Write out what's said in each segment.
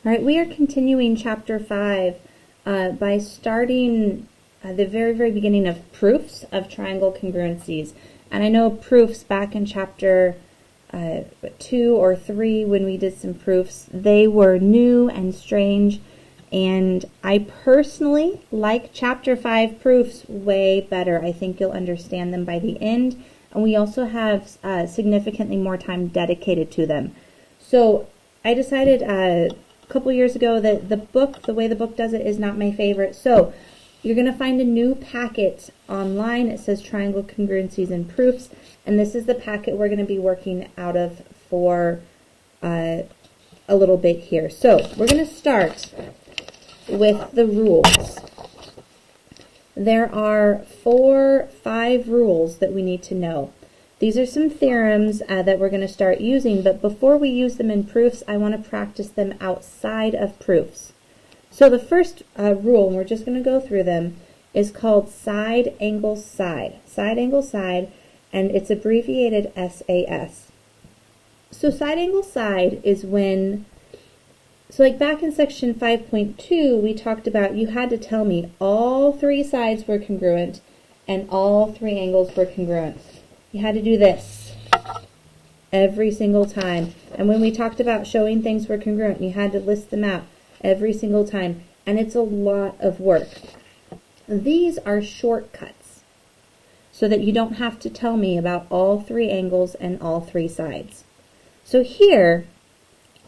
All right, we are continuing Chapter 5 by starting the very beginning of proofs of triangle congruencies. And I know proofs back in Chapter 2 or 3 when we did some proofs, they were new and strange. And I personally like Chapter 5 proofs way better. I think you'll understand them by the end. And we also have significantly more time dedicated to them. So I decided a couple years ago that the way the book does it is not my favorite. So you're going to find a new packet online. It says Triangle Congruencies and Proofs. And this is the packet we're going to be working out of for a little bit here. So we're going to start with the rules. There are 5 rules that we need to know. These are some theorems that we're going to start using, but before we use them in proofs, I want to practice them outside of proofs. So the first rule, and we're just going to go through them, is called side angle side. Side angle side, and it's abbreviated SAS. So side angle side is when, so like back in section 5.2, we talked about you had to tell me all 3 sides were congruent and all 3 angles were congruent. You had to do this every single time. And when we talked about showing things were congruent, you had to list them out every single time. And it's a lot of work. These are shortcuts so that you don't have to tell me about all 3 angles and all 3 sides. So here,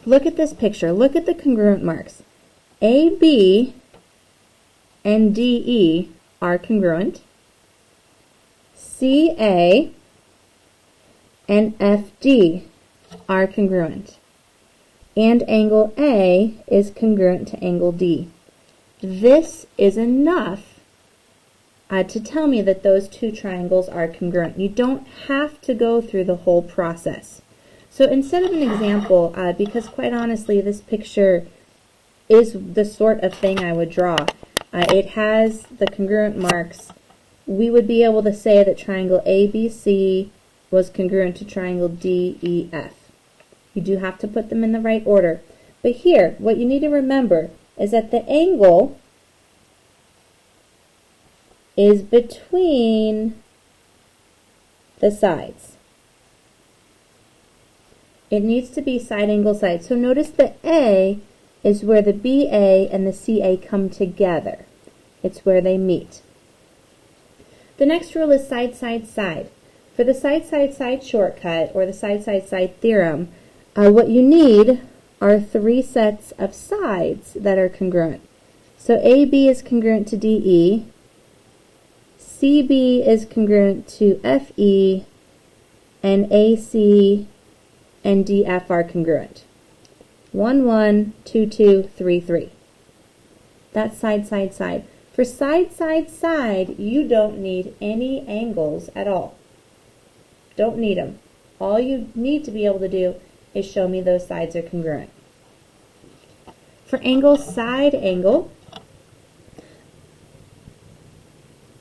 look at this picture. Look at the congruent marks. AB and DE are congruent. CA and FD are congruent. And angle A is congruent to angle D. This is enough to tell me that those 2 triangles are congruent. You don't have to go through the whole process. So instead of an example, because quite honestly this picture is the sort of thing I would draw. It has the congruent marks. We would be able to say that triangle ABC was congruent to triangle DEF. You do have to put them in the right order. But here, what you need to remember is that the angle is between the sides. It needs to be side angle side. So notice the A is where the BA and the CA come together. It's where they meet. The next rule is side, side, side. For the side, side, side shortcut, or the side, side, side theorem, what you need are 3 sets of sides that are congruent. So AB is congruent to DE, CB is congruent to FE, and AC and DF are congruent. 1, 1, 2, 2, 3, 3. That's side, side, side. For side, side, side, you don't need any angles at all. Don't need them. All you need to be able to do is show me those sides are congruent. For angle side angle,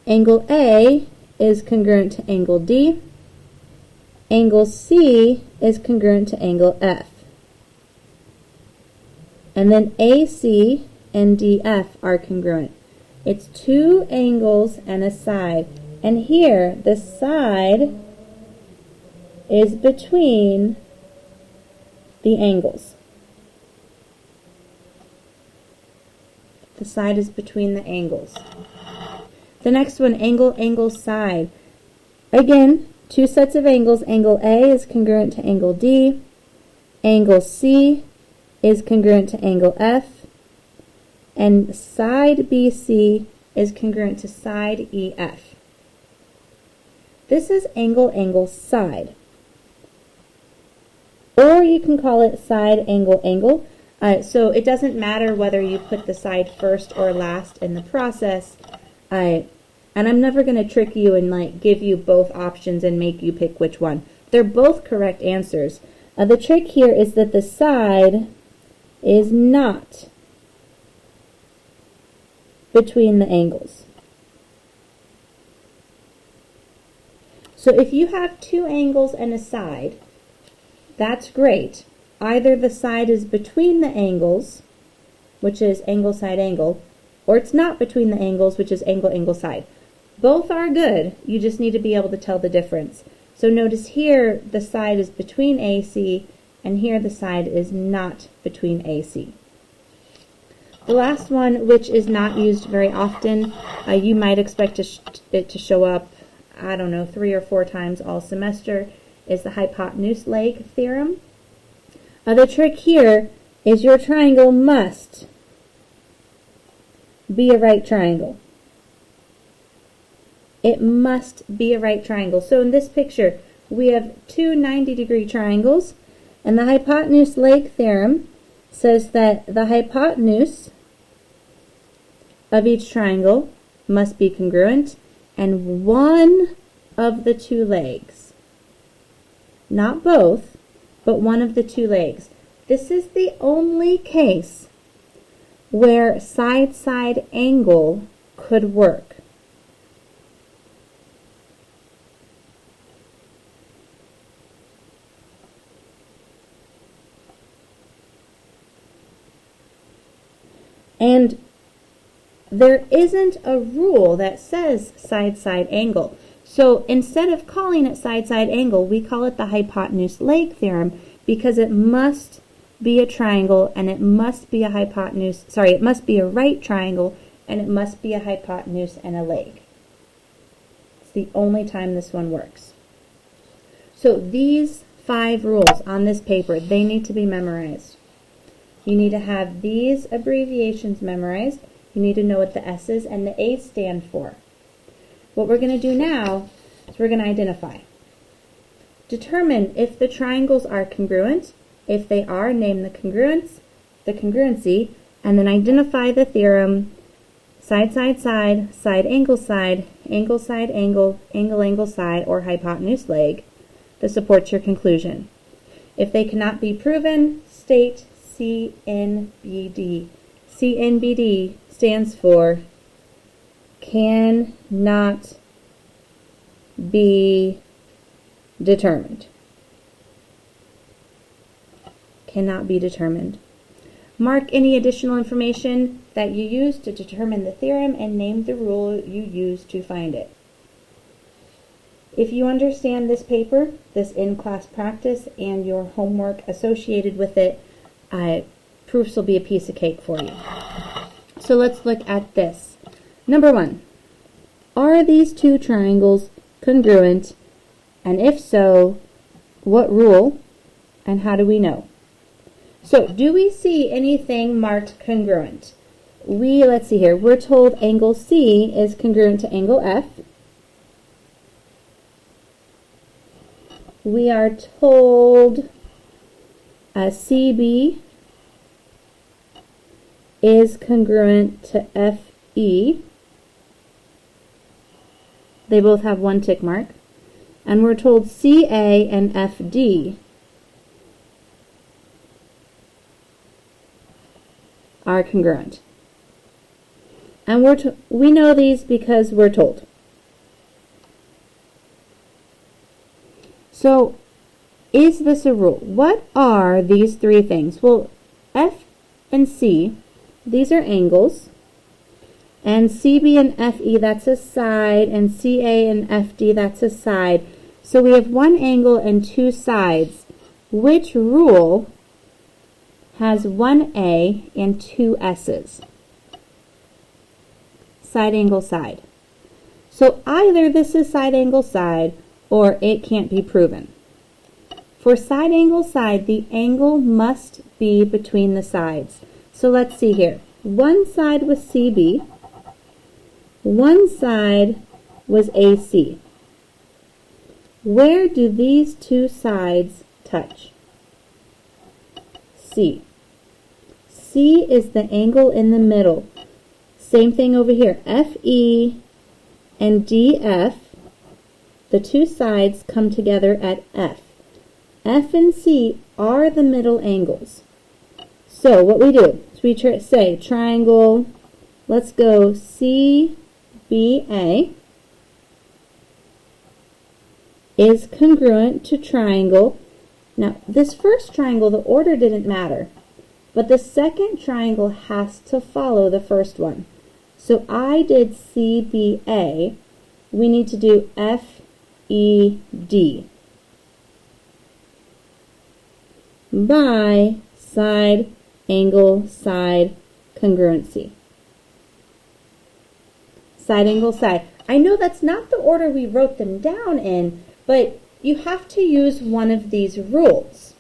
angle A is congruent to angle D. Angle C is congruent to angle F. And then AC and DF are congruent. It's 2 angles and a side. And here, the side is between the angles. The side is between the angles. The next one, angle, angle, side. Again, 2 sets of angles. Angle A is congruent to angle D. Angle C is congruent to angle F. And side BC is congruent to side EF. This is angle, angle, side. Or you can call it side, angle, angle. So it doesn't matter whether you put the side first or last in the process. And I'm never going to trick you and give you both options and make you pick which one. They're both correct answers. The trick here is that the side is not between the angles. So if you have 2 angles and a side, that's great. Either the side is between the angles which is angle, side, angle, or it's not between the angles, which is angle, angle, side. Both are good. You just need to be able to tell the difference. So notice here the side is between AC, and here the side is not between AC. The last one, which is not used very often, you might expect it to show up, I don't know, 3 or 4 times all semester, is the hypotenuse leg theorem. The trick here is your triangle must be a right triangle. It must be a right triangle. So in this picture, we have 2 90-degree triangles, and the hypotenuse leg theorem says that the hypotenuse of each triangle must be congruent, and one of the 2 legs, not both, but one of the 2 legs. This is the only case where side-side angle could work. And there isn't a rule that says side-side angle. So instead of calling it side-side angle, we call it the hypotenuse leg theorem because it must be a triangle and it must be a hypotenuse, it must be a right triangle and it must be a hypotenuse and a leg. It's the only time this one works. So these 5 rules on this paper, they need to be memorized. You need to have these abbreviations memorized. You need to know what the S's and the A's stand for. What we're going to do now is we're going to identify. Determine if the triangles are congruent. If they are, name the congruency, and then identify the theorem side, side, side, side, angle, angle, angle, side, or hypotenuse leg that supports your conclusion. If they cannot be proven, state CNBD. CNBD stands for cannot be determined. Cannot be determined. Mark any additional information that you use to determine the theorem and name the rule you use to find it. If you understand this paper, this in-class practice, and your homework associated with it, proofs will be a piece of cake for you. So let's look at this. Number 1, are these 2 triangles congruent? And if so, what rule and how do we know? So do we see anything marked congruent? Let's see here, we're told angle C is congruent to angle F. We are told CB is congruent to FE. They both have 1 tick mark. And we're told CA and FD are congruent. And we know these because we're told. So, is this a rule? What are these 3 things? Well, F and C, these are angles. And CB and FE, that's a side. And CA and FD, that's a side. So we have 1 angle and 2 sides. Which rule has 1 A and 2 S's? Side, angle, side. So either this is side, angle, side, or it can't be proven. For side, angle, side, the angle must be between the sides. So let's see here. One side was CB, one side was AC. Where do these 2 sides touch? C. C is the angle in the middle. Same thing over here. FE and DF, the 2 sides come together at F. F and C are the middle angles. So what we do is we say triangle, let's go CBA is congruent to triangle. Now this first triangle, the order didn't matter, but the second triangle has to follow the first one. So I did CBA. We need to do FED. By side, angle, side, congruency. Side, angle, side. I know that's not the order we wrote them down in, but you have to use one of these rules.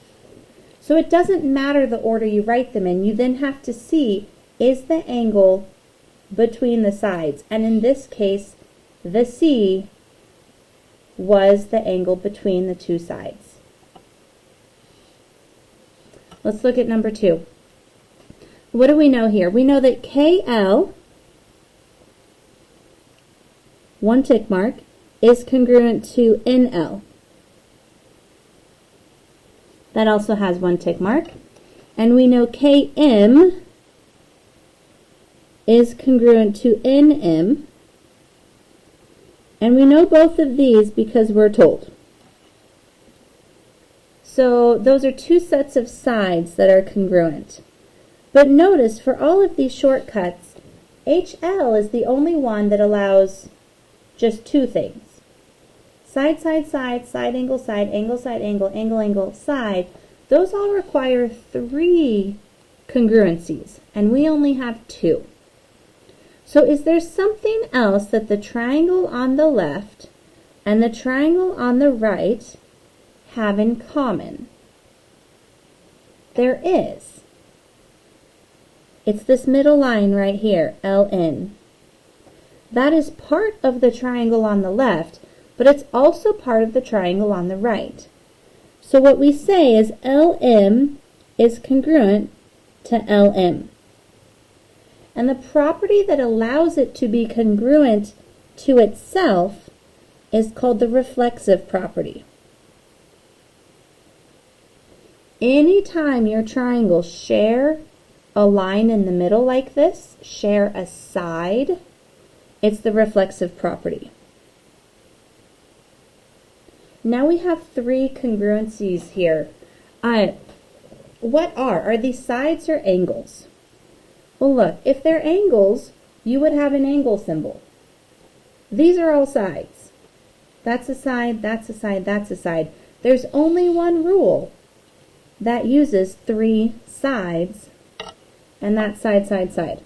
So it doesn't matter the order you write them in. You then have to see, is the angle between the sides? And in this case, the C was the angle between the two sides. Let's look at number 2. What do we know here? We know that KL, one tick mark, is congruent to NL. That also has one tick mark. And we know KM is congruent to NM. And we know both of these because we're told. So those are two sets of sides that are congruent. But notice for all of these shortcuts, HL is the only one that allows just two things. Side, side, side, side, angle, angle, angle, angle, side. Those all require 3 congruencies, and we only have 2. So is there something else that the triangle on the left and the triangle on the right have in common? There is. It's this middle line right here, LN. That is part of the triangle on the left, but it's also part of the triangle on the right. So what we say is LM is congruent to LM. And the property that allows it to be congruent to itself is called the reflexive property. Anytime your triangles share a line in the middle like this, share a side, it's the reflexive property. Now we have 3 congruencies here. What are these sides or angles? Well, look, if they're angles, you would have an angle symbol. These are all sides. That's a side, that's a side, that's a side. There's only one rule that uses 3 sides, and that's side, side, side.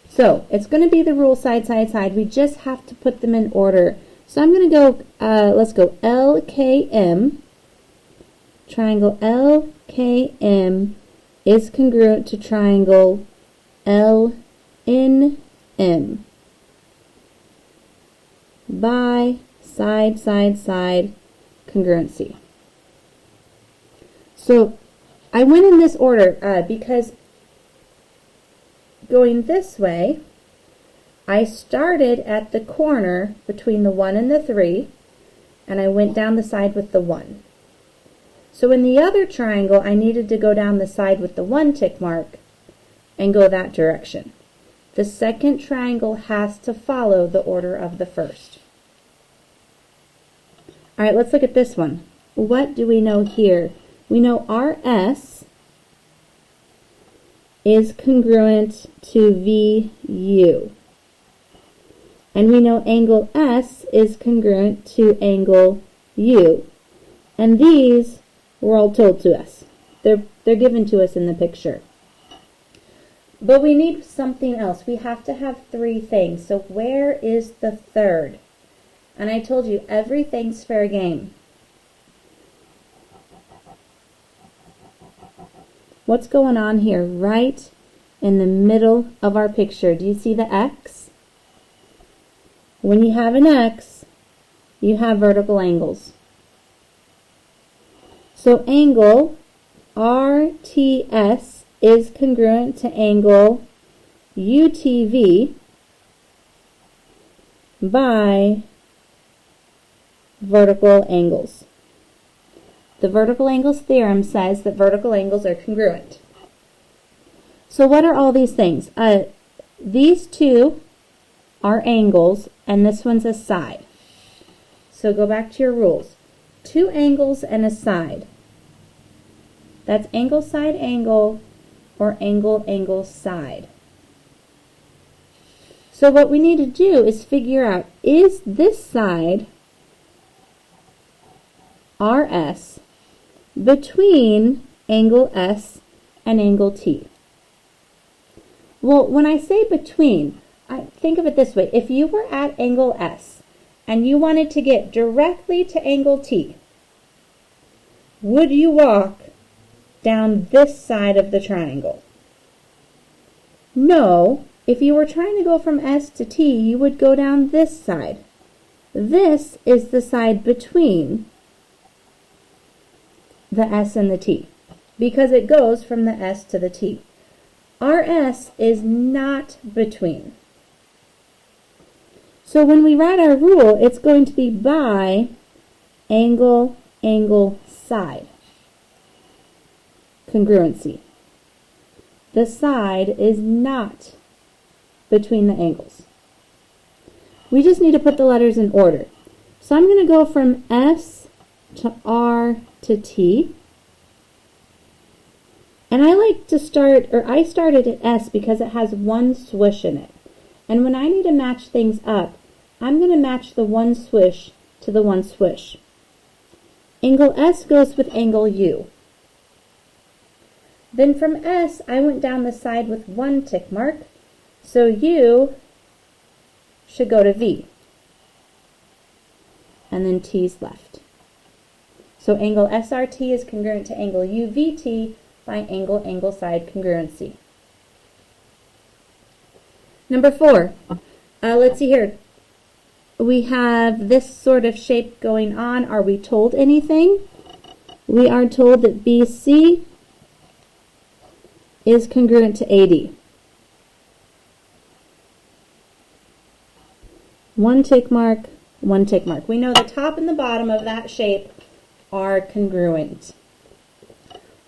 So it's going to be the rule side, side, side. We just have to put them in order. So I'm going to go, let's go LKM. Triangle LKM is congruent to triangle LNM by side, side, side congruency. So I went in this order because going this way, I started at the corner between the 1 and the 3, and I went down the side with the 1. So in the other triangle, I needed to go down the side with the 1 tick mark and go that direction. The second triangle has to follow the order of the first. All right, let's look at this one. What do we know here? We know RS is congruent to VU. And we know angle S is congruent to angle U. And these were all told to us. They're given to us in the picture. But we need something else. We have to have 3 things. So where is the third? And I told you, everything's fair game. What's going on here right in the middle of our picture? Do you see the X? When you have an X, you have vertical angles. So angle RTS is congruent to angle UTV by vertical angles. The vertical angles theorem says that vertical angles are congruent. So what are all these things? These 2 are angles, and this one's a side. So go back to your rules. 2 angles and a side. That's angle, side, angle, or angle, angle, side. So what we need to do is figure out, is this side RS between angle S and angle T? Well, when I say between, think of it this way. If you were at angle S and you wanted to get directly to angle T, would you walk down this side of the triangle? No. If you were trying to go from S to T, you would go down this side. This is the side between the S and the T, because it goes from the S to the T. RS is not between. So when we write our rule, it's going to be by angle, angle, side. Congruency. The side is not between the angles. We just need to put the letters in order. So I'm going to go from S to R to T. And I like to I started at S because it has one swish in it. And when I need to match things up, I'm going to match the one swish to the one swish. Angle S goes with angle U. Then from S, I went down the side with one tick mark, so U should go to V. And then T's left. So angle SRT is congruent to angle UVT by angle, angle, side congruency. Number 4, let's see here. We have this sort of shape going on. Are we told anything? We are told that BC is congruent to AD. One tick mark, one tick mark. We know the top and the bottom of that shape are congruent.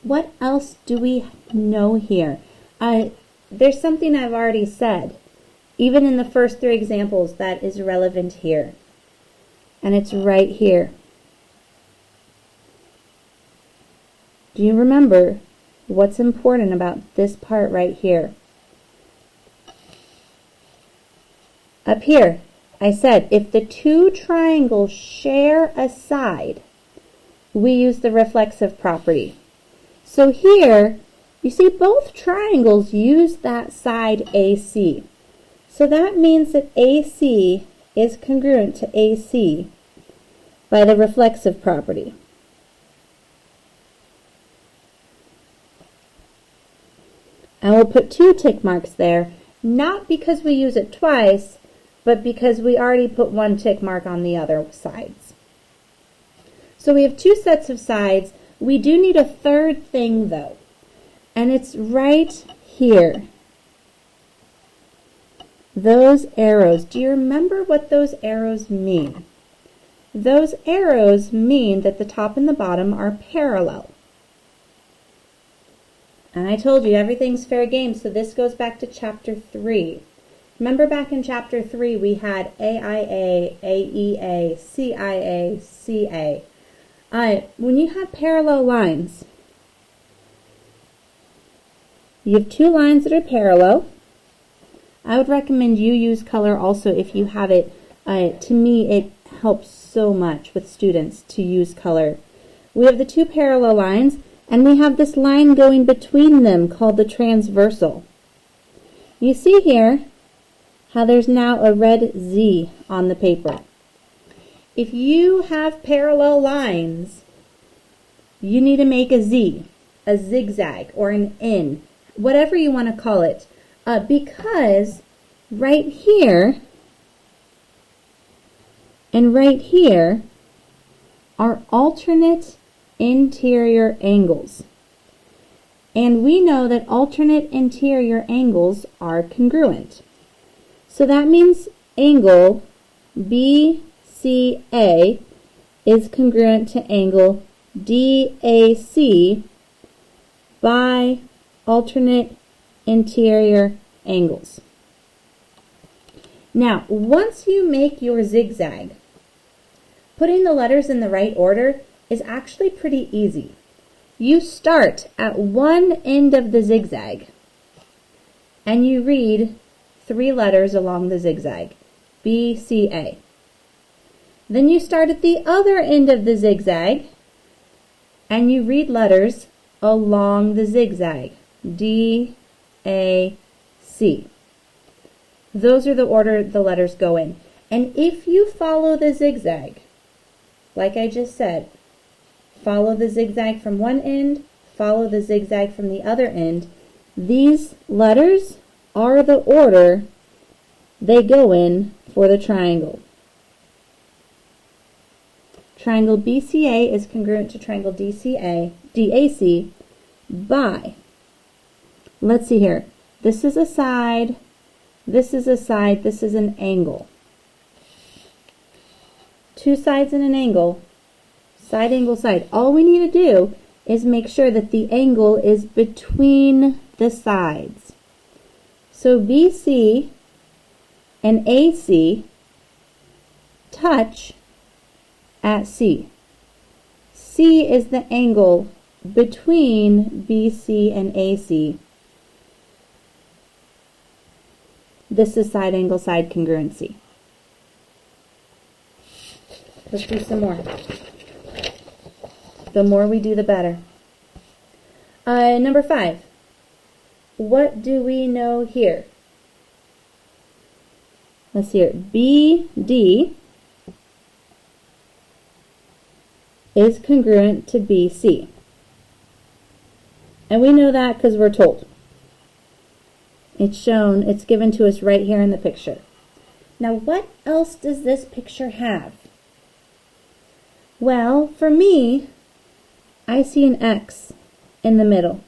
What else do we know here? There's something I've already said, even in the first 3 examples, that is relevant here. And it's right here. Do you remember what's important about this part right here? Up here, I said if the 2 triangles share a side, we use the reflexive property. So here, you see both triangles use that side AC. So that means that AC is congruent to AC by the reflexive property. And we'll put 2 tick marks there, not because we use it twice, but because we already put 1 tick mark on the other sides. So we have 2 sets of sides. We do need a third thing though, and it's right here. Those arrows. Do you remember what those arrows mean? Those arrows mean that the top and the bottom are parallel. And I told you everything's fair game, so this goes back to chapter 3. Remember back in chapter 3 we had AIA, AEA, CIA, CA. When you have parallel lines, you have 2 lines that are parallel. I would recommend you use color also if you have it. To me, it helps so much with students to use color. We have the 2 parallel lines, and we have this line going between them called the transversal. You see here how there's now a red Z on the paper. If you have parallel lines, you need to make a Z, a zigzag, or an N, whatever you want to call it, because right here and right here are alternate interior angles. And we know that alternate interior angles are congruent. So that means angle BCA is congruent to angle DAC by alternate interior angles. Now, once you make your zigzag, putting the letters in the right order is actually pretty easy. you start at one end of the zigzag and you read 3 letters along the zigzag, B, C, A. Then you start at the other end of the zigzag and you read letters along the zigzag, D, A, C. Those are the order the letters go in. And if you follow the zigzag, like I just said, follow the zigzag from one end, follow the zigzag from the other end, these letters are the order they go in for the triangle. Triangle BCA is congruent to triangle DAC by, let's see here, this is a side, this is a side, this is an angle. 2 sides and an angle, side, angle, side. All we need to do is make sure that the angle is between the sides. So BC and AC touch at C. C is the angle between BC and AC. This is side, angle, side congruency. Let's do some more. The more we do, the better. Number 5. What do we know here? Let's see here. BD is congruent to BC. And we know that because we're told. It's shown, it's given to us right here in the picture. Now, what else does this picture have? Well, for me, I see an X in the middle.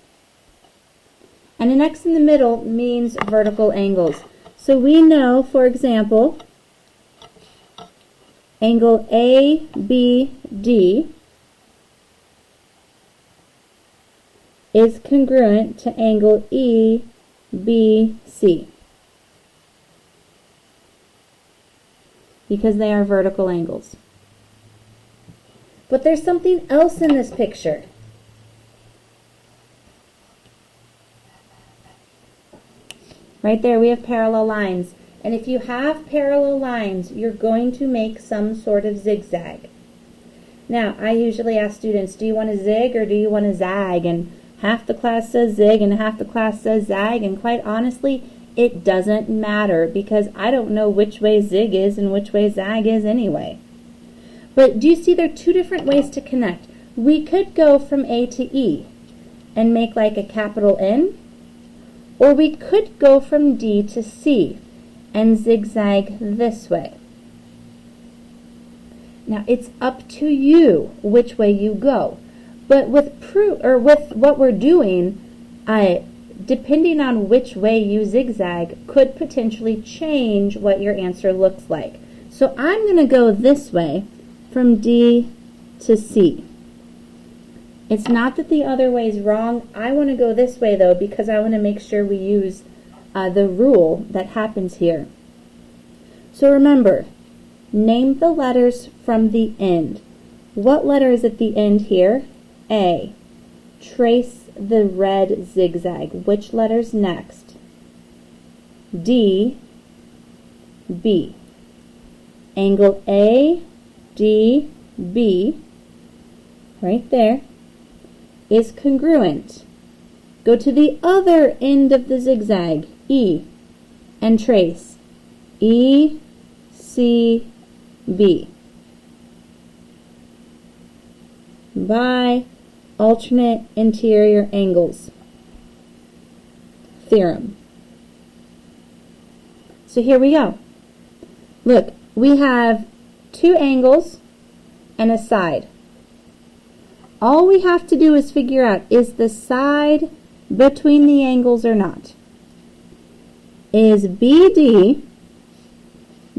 And an X in the middle means vertical angles. So we know, for example, angle ABD is congruent to angle EBC because they are vertical angles. But there's something else in this picture. Right there we have parallel lines. And if you have parallel lines, you're going to make some sort of zigzag. Now, I usually ask students, do you want to zig or do you want to zag? And half the class says zig and half the class says zag. And quite honestly, it doesn't matter because I don't know which way zig is and which way zag is anyway. But do you see there are 2 different ways to connect? We could go from A to E and make like a capital N, or we could go from D to C and zigzag this way. Now it's up to you which way you go. But with with what we're doing, depending on which way you zigzag could potentially change what your answer looks like. So I'm going to go this way from D to C. It's not that the other way is wrong. I want to go this way though because I want to make sure we use the rule that happens here. So remember, name the letters from the end. What letter is at the end here? A. Trace the red zigzag. Which letter's next? D. B. Angle A, D, B, right there, is congruent. Go to the other end of the zigzag, E, and trace E, C, B by alternate interior angles theorem. So here we go. Look, we have 2 angles and a side. All we have to do is figure out, is the side between the angles or not? Is BD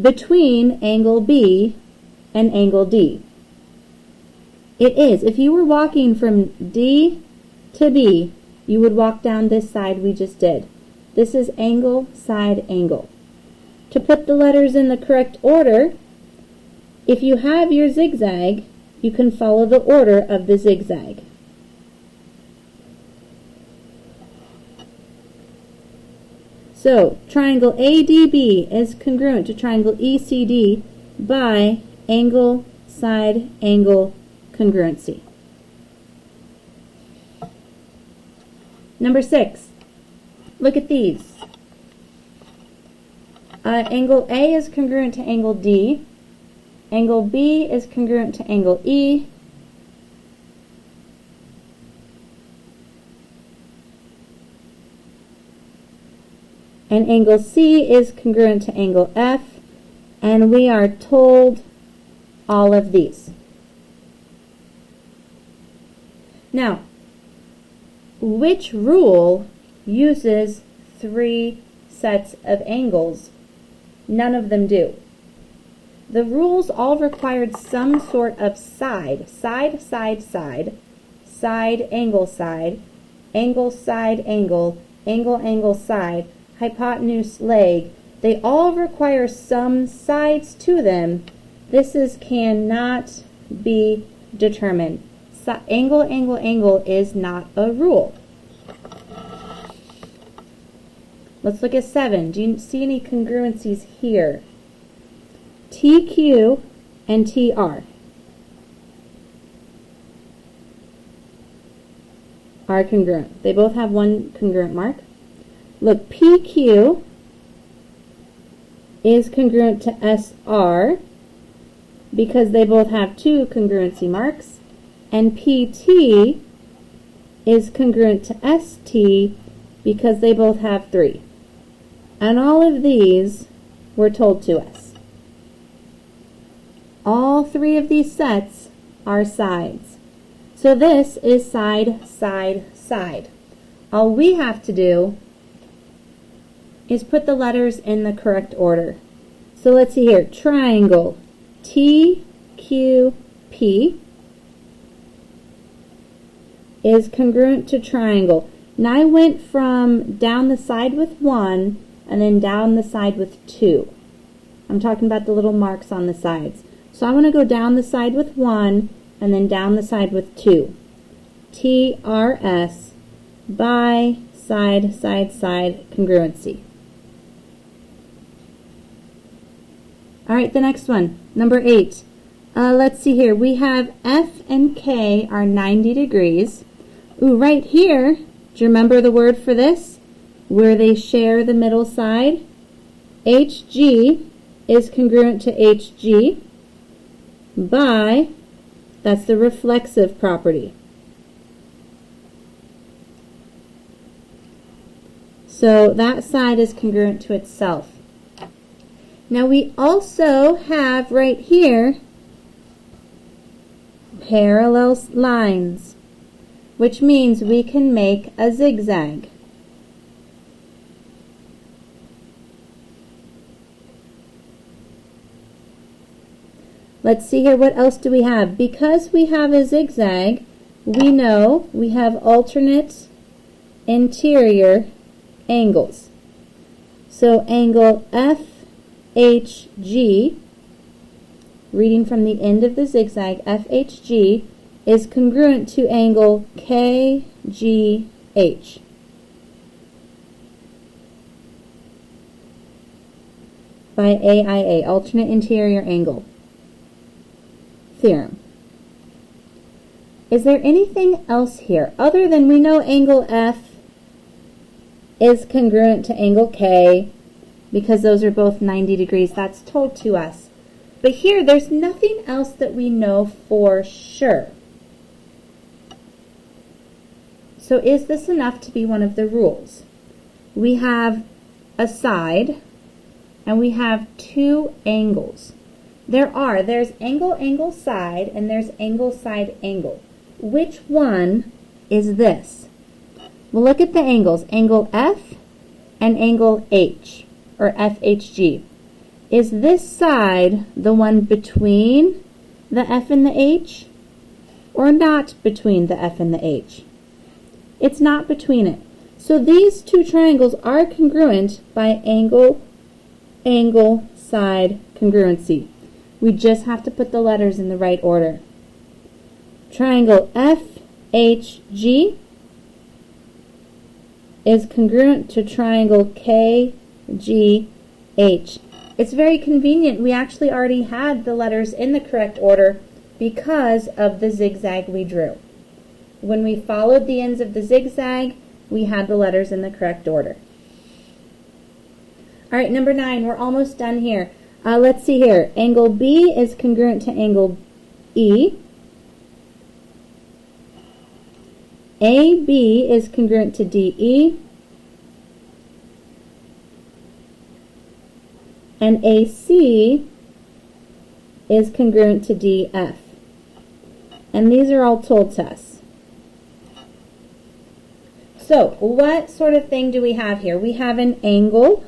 between angle B and angle D? It is. If you were walking from D to B, you would walk down this side we just did. This is angle, side, angle. To put the letters in the correct order, if you have your zigzag, you can follow the order of the zigzag. So triangle ADB is congruent to triangle ECD by angle, side, angle congruency. Number 6, look at these. Angle A is congruent to angle D. Angle B is congruent to angle E. And angle C is congruent to angle F. And we are told all of these. Now, which rule uses 3 sets of angles? None of them do. The rules all required some sort of side, side, side, side, side, angle, side, angle, side, angle, angle, angle, side, hypotenuse, leg. They all require some sides to them. This cannot be determined. So angle, angle, angle is not a rule. Let's look at 7. Do you see any congruencies here? TQ and TR are congruent. They both have one congruent mark. Look, PQ is congruent to SR because they both have 2 congruency marks. And PT is congruent to ST because they both have 3. And all of these were told to us. All 3 of these sets are sides. So this is side, side, side. All we have to do is put the letters in the correct order. So let's see here. Triangle TQP is congruent to triangle. Now I went from down the side with 1 and then down the side with 2. I'm talking about the little marks on the sides. So I want to go down the side with 1 and then down the side with 2. TRS by side, side, side congruency. All right, the next one, number 8. Let's see here. We have F and K are 90 degrees. Ooh, right here, do you remember the word for this? Where they share the middle side? HG is congruent to HG by, that's the reflexive property. So that side is congruent to itself. Now we also have right here parallel lines, which means we can make a zigzag. Let's see here, what else do we have? Because we have a zigzag, we know we have alternate interior angles. So angle FHG, reading from the end of the zigzag, FHG is congruent to angle KGH. By AIA, alternate interior angle theorem. Is there anything else here other than we know angle F is congruent to angle K because those are both 90 degrees? That's told to us. But here, there's nothing else that we know for sure. So is this enough to be one of the rules? We have a side, and we have 2 angles. There's angle, angle, side, and there's angle, side, angle. Which one is this? Well, look at the angles. Angle F and angle H, or FHG. Is this side the one between the F and the H, or not between the F and the H? It's not between it. So these 2 triangles are congruent by angle, angle, side congruency. We just have to put the letters in the right order. Triangle FHG is congruent to triangle KGH. It's very convenient. We actually already had the letters in the correct order because of the zigzag we drew. When we followed the ends of the zigzag, we had the letters in the correct order. All right, number 9, we're almost done here. Let's see here. Angle B is congruent to angle E. AB is congruent to DE. And AC is congruent to DF. And these are all told tests. So, what sort of thing do we have here? We have an angle,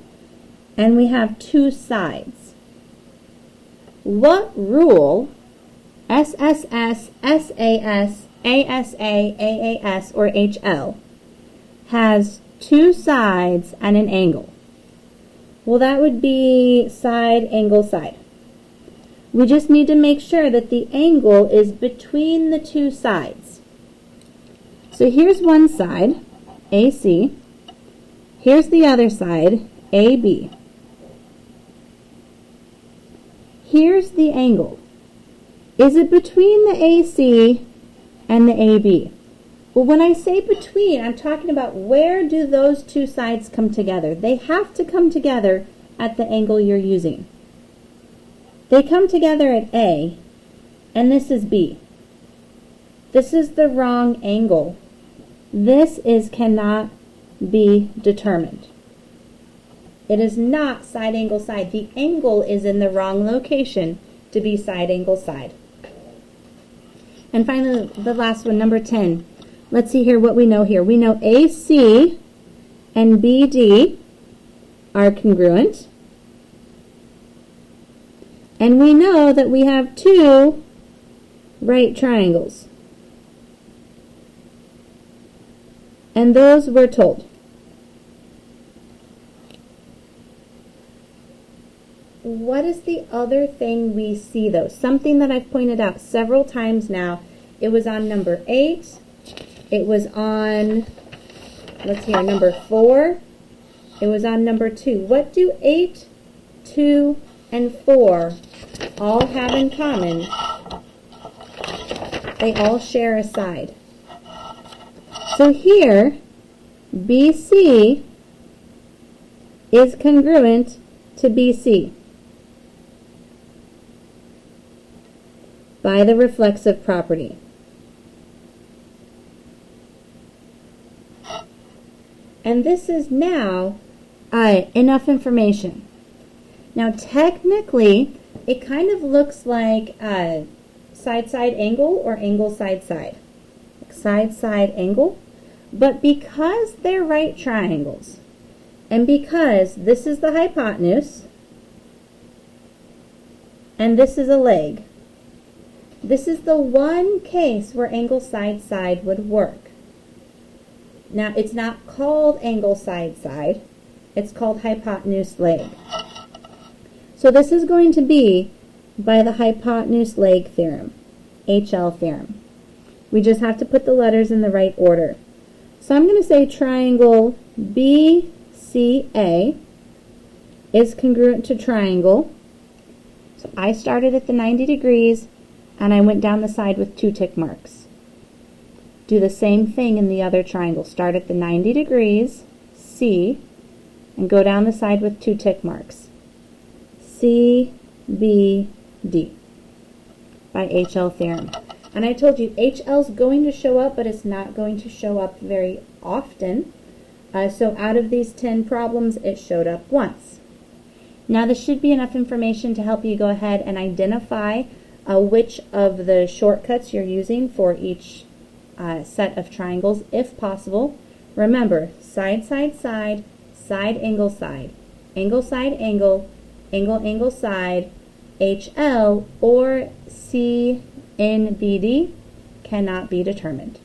and we have two sides. What rule, SSS, SAS, ASA, AAS, or HL, has two sides and an angle? Well, that would be side, angle, side. We just need to make sure that the angle is between the two sides. So here's one side, AC. Here's the other side, AB. Here's the angle. Is it between the AC and the AB? Well, when I say between, I'm talking about where do those two sides come together. They have to come together at the angle you're using. They come together at A, and this is B. This is the wrong angle. This cannot be determined. It is not side, angle, side. The angle is in the wrong location to be side, angle, side. And finally, the last one, number 10. Let's see here what we know here. We know AC and BD are congruent. And we know that we have two right triangles. And those we're told. What is the other thing we see, though? Something that I've pointed out several times now. It was on number 8. It was on, let's see here, number 4. It was on number 2. What do 8, 2, and 4 all have in common? They all share a side. So here, BC is congruent to BC by the reflexive property. And this is now enough information. Now technically, it kind of looks like side-side angle or angle-side-side. Side-side angle. But because they're right triangles, and because this is the hypotenuse, and this is a leg, this is the one case where angle side-side would work. Now, it's not called angle side-side. It's called hypotenuse leg. So this is going to be by the hypotenuse leg theorem, HL theorem. We just have to put the letters in the right order. So I'm going to say triangle BCA is congruent to triangle. So I started at the 90 degrees and I went down the side with 2 tick marks. Do the same thing in the other triangle. Start at the 90 degrees, C, and go down the side with 2 tick marks. C, B, D by HL theorem. And I told you HL is going to show up, but it's not going to show up very often. So out of these 10 problems, it showed up once. Now this should be enough information to help you go ahead and identify which of the shortcuts you're using for each set of triangles, if possible. Remember, side, side, side, side, angle, side, angle, side, angle, angle, angle, side, HL or CNBD cannot be determined.